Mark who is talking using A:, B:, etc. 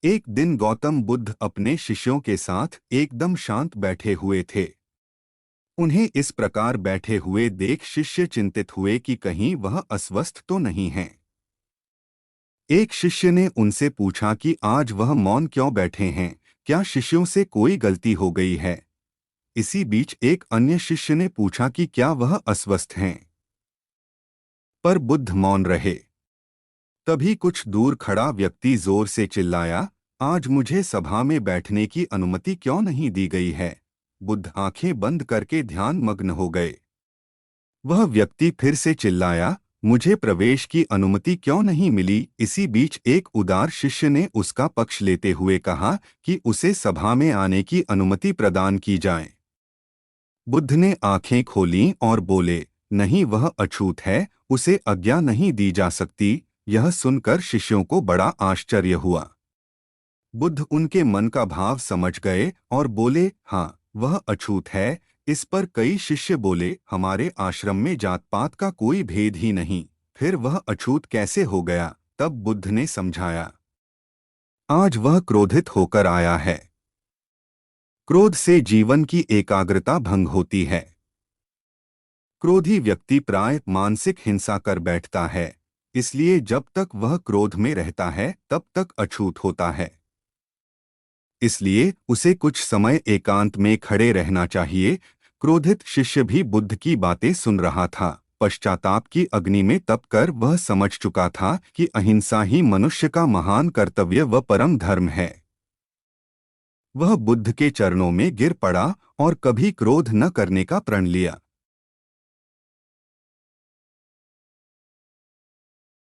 A: एक दिन गौतम बुद्ध अपने शिष्यों के साथ एकदम शांत बैठे हुए थे। उन्हें इस प्रकार बैठे हुए देख शिष्य चिंतित हुए कि कहीं वह अस्वस्थ तो नहीं हैं। एक शिष्य ने उनसे पूछा कि आज वह मौन क्यों बैठे हैं, क्या शिष्यों से कोई गलती हो गई है। इसी बीच एक अन्य शिष्य ने पूछा कि क्या वह अस्वस्थ हैं, पर बुद्ध मौन रहे। तभी कुछ दूर खड़ा व्यक्ति जोर से चिल्लाया, आज मुझे सभा में बैठने की अनुमति क्यों नहीं दी गई है। बुद्ध आंखें बंद करके ध्यान मग्न हो गए। वह व्यक्ति फिर से चिल्लाया, मुझे प्रवेश की अनुमति क्यों नहीं मिली। इसी बीच एक उदार शिष्य ने उसका पक्ष लेते हुए कहा कि उसे सभा में आने की अनुमति प्रदान की जाए। बुद्ध ने आंखें खोलीं और बोले, नहीं, वह अछूत है, उसे आज्ञा नहीं दी जा सकती। यह सुनकर शिष्यों को बड़ा आश्चर्य हुआ। बुद्ध उनके मन का भाव समझ गए और बोले, हाँ, वह अछूत है। इस पर कई शिष्य बोले, हमारे आश्रम में जात पात का कोई भेद ही नहीं, फिर वह अछूत कैसे हो गया। तब बुद्ध ने समझाया, आज वह क्रोधित होकर आया है। क्रोध से जीवन की एकाग्रता भंग होती है। क्रोधी व्यक्ति प्राय मानसिक हिंसा कर बैठता है, इसलिए जब तक वह क्रोध में रहता है तब तक अछूत होता है। इसलिए उसे कुछ समय एकांत में खड़े रहना चाहिए। क्रोधित शिष्य भी बुद्ध की बातें सुन रहा था। पश्चाताप की अग्नि में तपकर वह समझ चुका था कि अहिंसा ही मनुष्य का महान कर्तव्य व परम धर्म है। वह बुद्ध के चरणों में गिर पड़ा और कभी क्रोध न करने का प्रण लिया।